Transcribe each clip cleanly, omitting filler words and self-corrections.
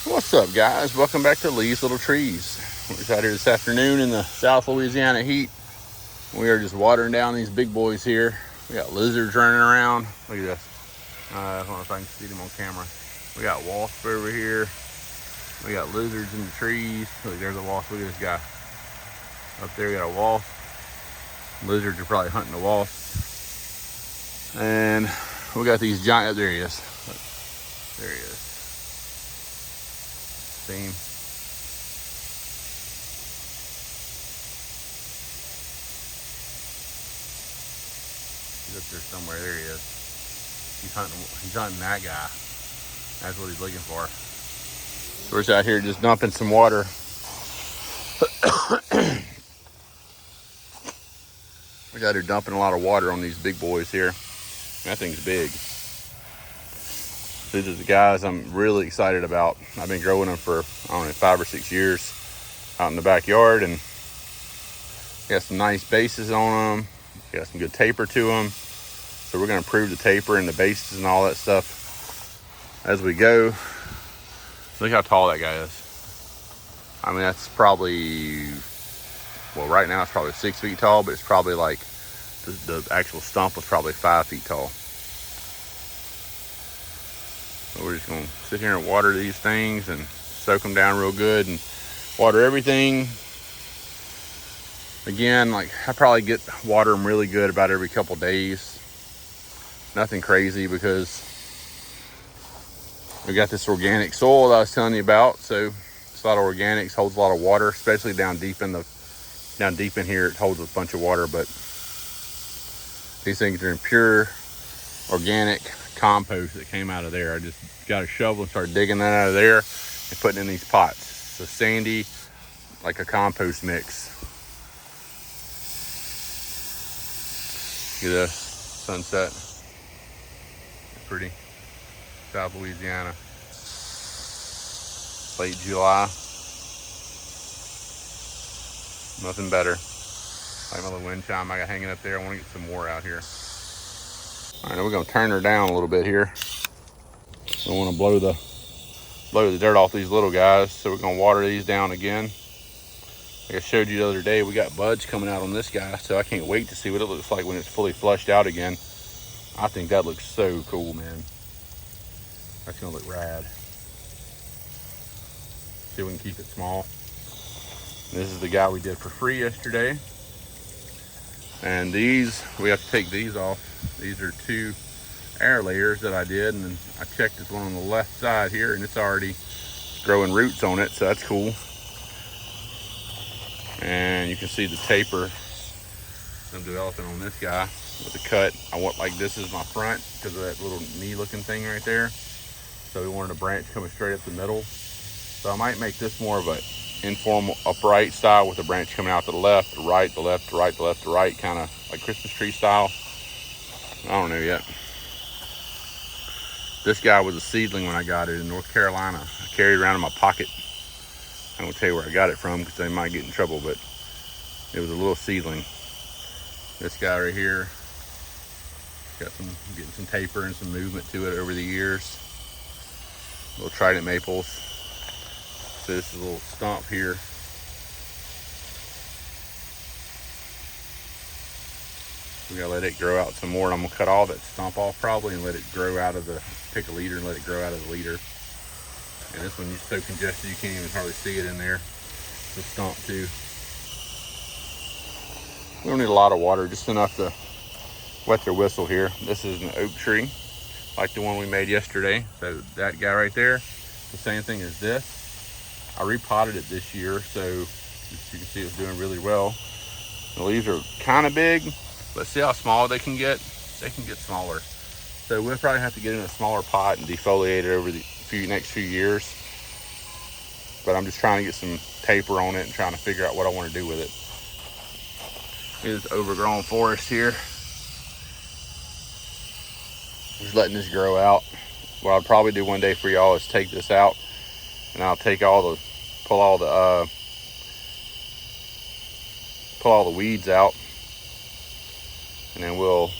What's up, guys? Welcome back to Lee's Little Trees. We're just out here this afternoon in the South Louisiana heat. We are just watering down these big boys here. We got lizards running around. Look at this. I don't know if I can see them on camera. We got wasps over here. We got lizards in the trees. Look, there's a wasp. Look at this guy. Up there, we got a wasp. Lizards are probably hunting the wasp. And we got these giant, there he is. Look, there he is. Same. He's up there somewhere. There he is. He's hunting that guy. That's what he's looking for. So we're just out here just dumping some water. We're out here dumping a lot of water on these big boys here. That thing's big. These are the guys I'm really excited about. I've been growing them for, I don't know, 5 or 6 years out in the backyard, and got some nice bases on them. Got some good taper to them. So we're going to improve the taper and the bases and all that stuff as we go. Look how tall that guy is. I mean, that's probably, well, right now it's probably 6 feet tall, but it's probably like the actual stump was probably 5 feet tall. So we're just going to sit here and water these things and soak them down real good and water everything. Again, like I probably water them really good about every couple days. Nothing crazy because we got this organic soil that I was telling you about. So it's a lot of organics, holds a lot of water, especially down deep in here. It holds a bunch of water, but these things are in pure organic compost that came out of there. I just got a shovel and started digging that out of there and putting in these pots. So sandy, like a compost mix. Look at this sunset. It's pretty. South Louisiana. Late July. Nothing better. Like my little wind chime I got hanging up there. I want to get some more out here. All right, we're gonna turn her down a little bit here. Don't want to blow the dirt off these little guys, so we're gonna water these down again. Like I showed you the other day, we got buds coming out on this guy, so I can't wait to see what it looks like when it's fully flushed out again. I think that looks so cool, man. That's gonna look rad. See if we can keep it small. This is the guy we did for free yesterday. And these, we have to take these off. These are 2 air layers that I did, and then I checked this one on the left side here, and it's already growing roots on it, so that's cool. And you can see the taper I'm developing on this guy with the cut. I want, like, this is my front because of that little knee looking thing right there. So we wanted a branch coming straight up the middle. So I might make this more of a informal upright style with a branch coming out to the left, the right, the left, the right, the left, the right, kind of like Christmas tree style. I don't know yet. This guy was a seedling when I got it in North Carolina. I carried it around in my pocket. I won't tell you where I got it from because they might get in trouble, but it was a little seedling. This guy right here, getting some taper and some movement to it over the years. Little trident maples. So this is a little stump here. We gotta let it grow out some more, and I'm gonna cut all that stump off probably and let it grow out of pick a leader and let it grow out of the leader. And this one is so congested you can't even hardly see it in there. The stump too. We don't need a lot of water, just enough to wet their whistle here. This is an oak tree, like the one we made yesterday. So that guy right there, the same thing as this. I repotted it this year, so as you can see it's doing really well. The leaves are kind of big, but see how small they can get? They can get smaller. So we'll probably have to get in a smaller pot and defoliate it over the next few years. But I'm just trying to get some taper on it and trying to figure out what I want to do with it. Here's overgrown forest here. Just letting this grow out. What I'll probably do one day for y'all is take this out, and I'll take pull all the weeds out, and then it's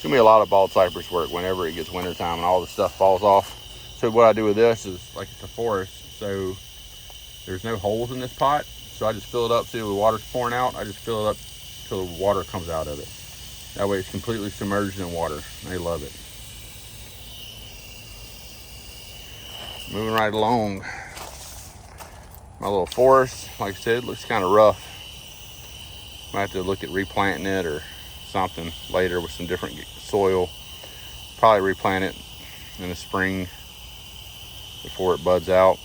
gonna be a lot of bald cypress work whenever it gets wintertime and all the stuff falls off. So what I do with this is, like it's a forest, so there's no holes in this pot. So I just fill it up, see the water's pouring out, I just fill it up till the water comes out of it. That way it's completely submerged in water. They love it. Moving right along. My little forest, like I said, looks kind of rough. Might have to look at replanting it or something later with some different soil. Probably replant it in the spring before it buds out.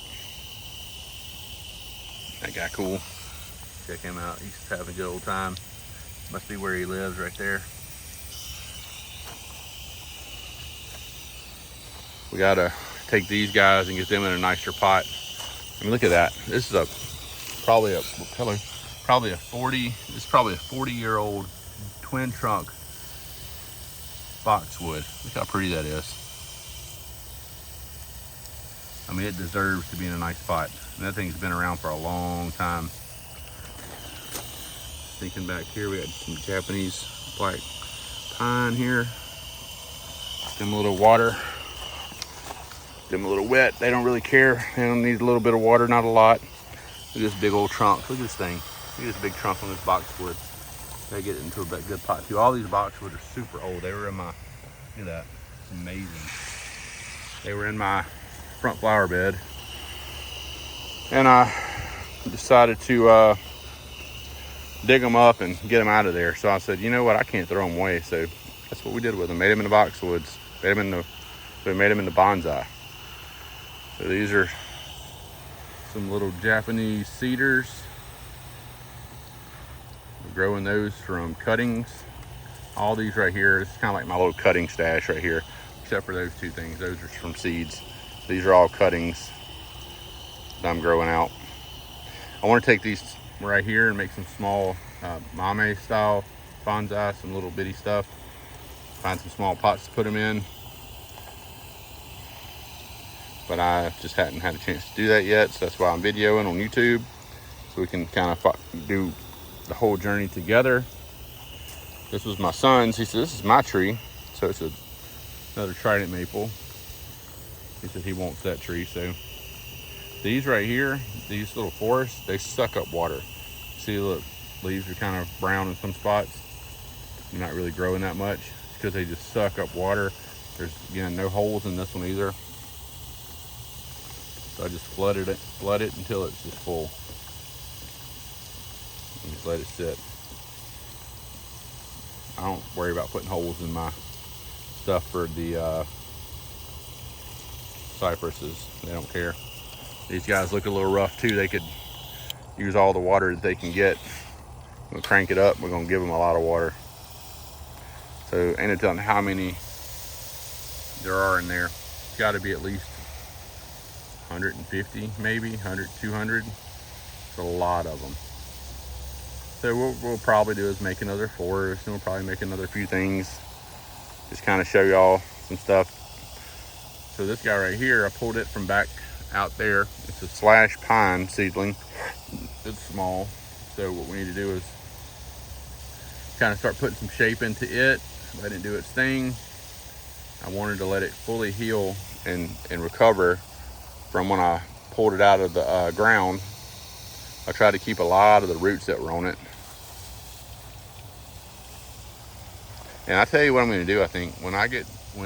That guy cool. Check him out. He's just having a good old time. Must be where he lives right there. We gotta take these guys and get them in a nicer pot. I mean, look at that. This is probably a 40-year-old twin trunk boxwood. Look how pretty that is. I mean, it deserves to be in a nice pot. And that thing's been around for a long time. Thinking back here, we had some Japanese black pine here. Give them a little water. Give them a little wet. They don't really care. They don't need a little bit of water, not a lot. Look at this big old trunk. Look at this thing. Look at this big trunk on this boxwood. Gotta get it into a good pot too. All these boxwood are super old. They were in my, look at that. It's amazing. They were in my front flower bed. And I decided to dig them up and get them out of there. So I said, you know what, I can't throw them away. So that's what we did with them. Made them into boxwoods. We made them into bonsai. So these are some little Japanese cedars. We're growing those from cuttings. All these right here, this is kind of like my little cutting stash right here, except for those two things. Those are from seeds. These are all cuttings that I'm growing out. I want to take these right here and make some small mame style bonsai, some little bitty stuff. Find some small pots to put them in. But I just hadn't had a chance to do that yet, so that's why I'm videoing on YouTube, so we can kind of do the whole journey together. This was my son's. He said, this is my tree. So it's another trident maple. He said he wants that tree. So these right here, these little forests, they suck up water. See, look, leaves are kind of brown in some spots. They're not really growing that much. It's because they just suck up water. There's, again, no holes in this one either. So I just flood it until it's just full. And just let it sit. I don't worry about putting holes in my stuff for the cypresses. They don't care. These guys look a little rough too. They could use all the water that they can get. We'll crank it up. We're gonna give them a lot of water. So ain't it telling how many there are in there. It's got to be at least 150, maybe 100, 200. It's a lot of them. So what we'll probably do is make another forest, and we'll probably make another few things. Just kind of show y'all some stuff. So this guy right here, I pulled it from back out there. It's a slash pine seedling. It's small. So what we need to do is kind of start putting some shape into it, let it do its thing. I wanted to let it fully heal and recover from when I pulled it out of the ground. I tried to keep a lot of the roots that were on it. And I tell you what I'm going to do. I think when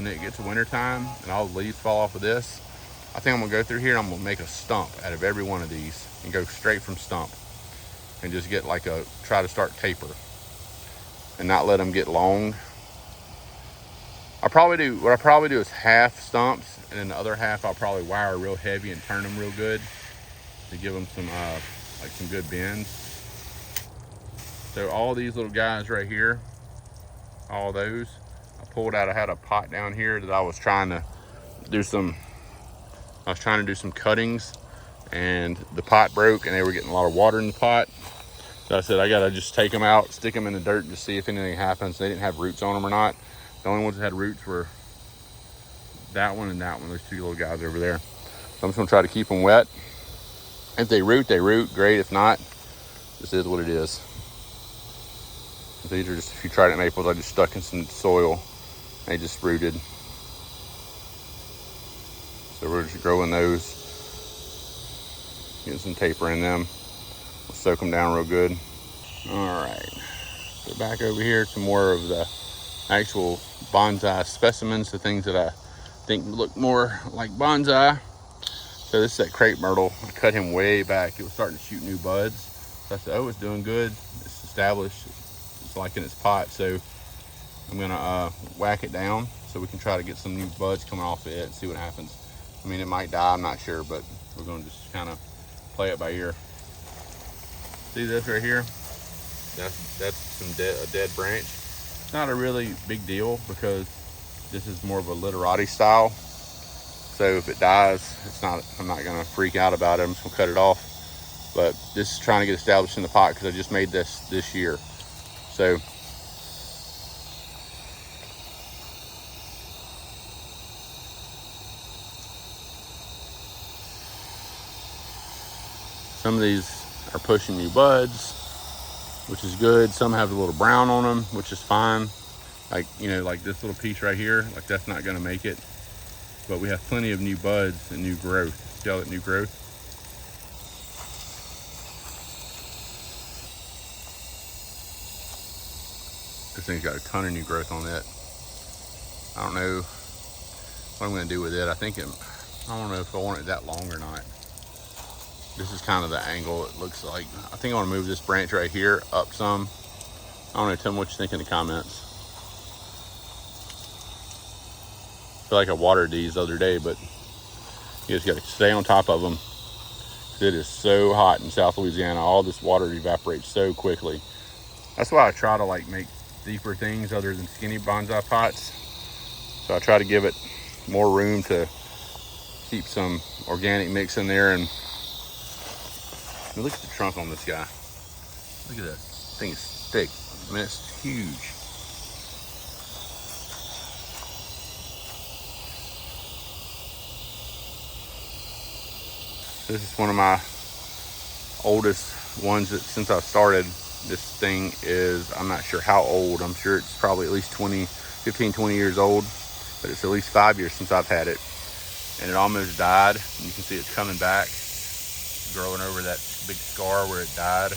it gets winter time and all the leaves fall off of this, I think I'm going to go through here and I'm going to make a stump out of every one of these and go straight from stump and just get like try to start taper and not let them get long. What I probably do is half stumps, and then the other half I'll probably wire real heavy and turn them real good to give them some some good bends. So all these little guys right here, all those I pulled out. I had a pot down here that I was trying to do some cuttings, and the pot broke and they were getting a lot of water in the pot. So I said I gotta just take them out, stick them in the dirt, and just see if anything happens. They didn't have roots on them or not. The only ones that had roots were that one and that one, those two little guys over there. So I'm just gonna try to keep them wet. If they root, great. If not, this is what it is. These are just a few trident maples I just stuck in some soil. They just rooted. So we're just growing those, getting some taper in them. We'll soak them down real good. All right, so back over here to more of the actual bonsai specimens, the things that I think look more like bonsai. So this is that crepe myrtle. I cut him way back. It was starting to shoot new buds. So I said, oh, it's doing good. It's established. It's like in its pot. So I'm gonna whack it down so we can try to get some new buds coming off of it and see what happens. I mean, it might die, I'm not sure, but we're gonna just kind of play it by ear. See this right here? That's a dead branch. It's not a really big deal because this is more of a literati style. So if it dies, I'm not gonna freak out about it. I'm just gonna cut it off. But this is trying to get established in the pot because I just made this year. So some of these are pushing new buds, which is good. Some have a little brown on them, which is fine. Like, you know, like this little piece right here, like that's not gonna make it. But we have plenty of new buds and new growth. See all that new growth? This thing's got a ton of new growth on it. I don't know what I'm gonna do with it. I don't know if I want it that long or not. This is kind of the angle it looks like. I think I want to move this branch right here up some. I don't know, tell me what you think in the comments. I feel like I watered these the other day, but you just gotta stay on top of them. It is so hot in South Louisiana. All this water evaporates so quickly. That's why I try to like make deeper things other than skinny bonsai pots. So I try to give it more room to keep some organic mix in there. And look at the trunk on this guy. Look at that. This thing is thick. I mean, it's huge. This is one of my oldest ones that since I started. This thing is, I'm not sure how old. I'm sure it's probably at least 15, 20 years old, but it's at least 5 years since I've had it. And it almost died. And you can see it's coming back, growing over that big scar where it died.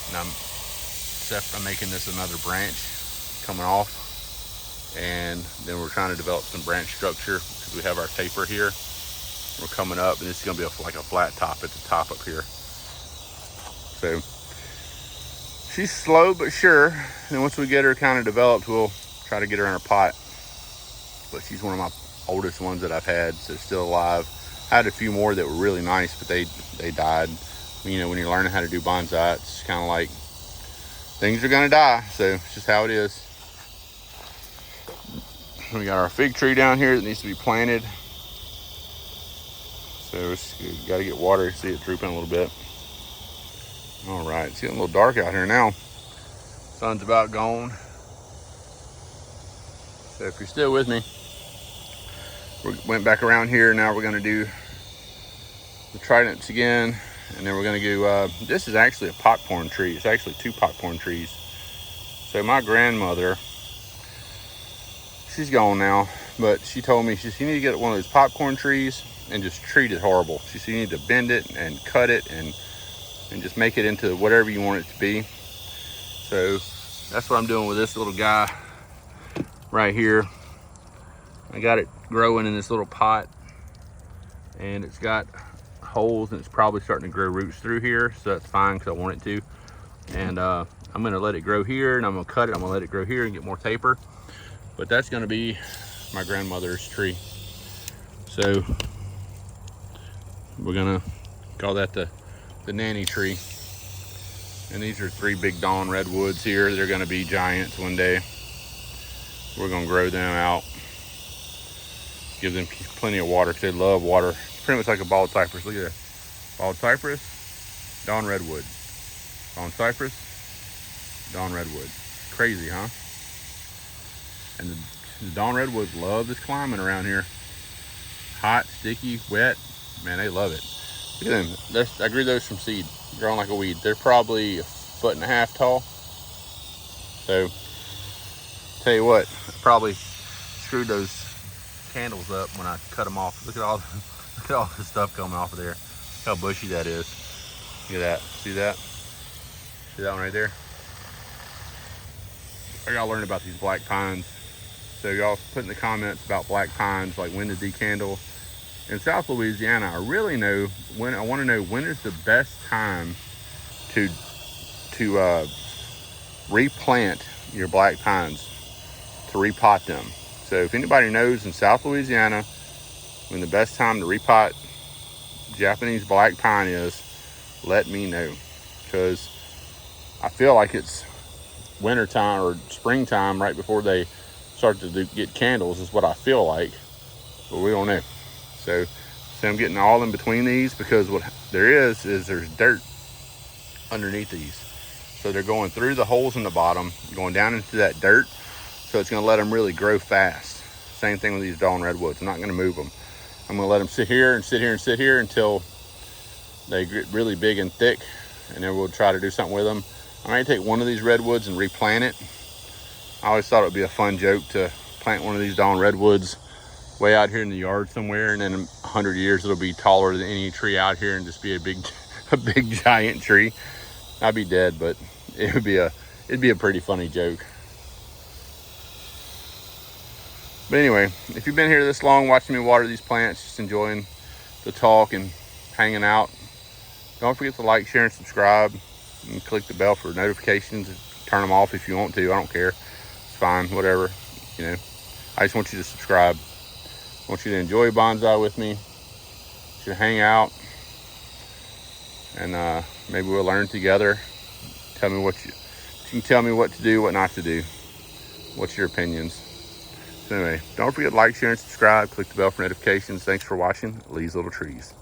And I'm making this another branch coming off. And then we're trying to develop some branch structure because we have our taper here. We're coming up, and this is gonna be like a flat top at the top up here. So she's slow but sure. And once we get her kind of developed, we'll try to get her in a pot. But she's one of my oldest ones that I've had, so still alive. I had a few more that were really nice, but they died. You know, when you're learning how to do bonsai, it's kind of like things are gonna die. So it's just how it is. We got our fig tree down here that needs to be planted. So it's got to get water. See it drooping a little bit. All right, it's getting a little dark out here now. Sun's about gone. So if you're still with me, we went back around here. Now we're gonna do the tridents again. And then we're gonna do, this is actually a popcorn tree. It's actually 2 popcorn trees. So my grandmother, she's gone now, but she told me, she said, you need to get one of those popcorn trees and just treat it horrible. She said, you need to bend it and cut it and just make it into whatever you want it to be. So that's what I'm doing with this little guy right here. I got it growing in this little pot, and it's got holes, and it's probably starting to grow roots through here, so that's fine because I want it to. And I'm gonna let it grow here, and I'm gonna cut it. I'm gonna let it grow here and get more taper. But that's gonna be my grandmother's tree. So we're gonna call that the nanny tree. And these are 3 big dawn redwoods here. They're gonna be giants one day. We're gonna grow them out, give them plenty of water because they love water. Pretty much like a bald cypress. Look at that. Bald cypress, dawn redwood. Bald cypress, dawn redwood. Crazy, huh? And the dawn redwoods love this climbing around here. Hot, sticky, wet. Man, they love it. Look at them. I grew those from seed, growing like a weed. They're probably 1.5 feet tall. So, tell you what, I probably screwed those candles up when I cut them off. Look at all look at all the stuff coming off of there. Look how bushy that is. Look at that. See that? See that one right there? I gotta learn about these black pines. So y'all put in the comments about black pines, like when to decandle. In South Louisiana, I really know when, I want to know when is the best time to replant your black pines, to repot them. So if anybody knows in South Louisiana when the best time to repot Japanese black pine is, let me know, because I feel like it's wintertime or springtime right before they start to get candles is what I feel like, but we don't know. So I'm getting all in between these, because what there is there's dirt underneath these. So they're going through the holes in the bottom, going down into that dirt, so it's going to let them really grow fast. Same thing with these dawn redwoods. I'm not going to move them. I'm going to let them sit here and sit here and sit here until they get really big and thick, and then we'll try to do something with them. I might take one of these redwoods and replant it. I always thought it would be a fun joke to plant one of these dawn redwoods way out here in the yard somewhere, and then in 100 years it'll be taller than any tree out here and just be a big giant tree. I'd be dead, but it'd be a pretty funny joke. But anyway, if you've been here this long watching me water these plants, just enjoying the talk and hanging out, don't forget to like, share, and subscribe, and click the bell for notifications. Turn them off if you want to. I don't care. It's fine, whatever. You know, I just want you to subscribe. I want you to enjoy bonsai with me. I want you to hang out, and maybe we'll learn together. Tell me what you can tell me what to do, what not to do. What's your opinions? So anyway, don't forget to like, share, and subscribe. Click the bell for notifications. Thanks for watching Lee's Little Trees.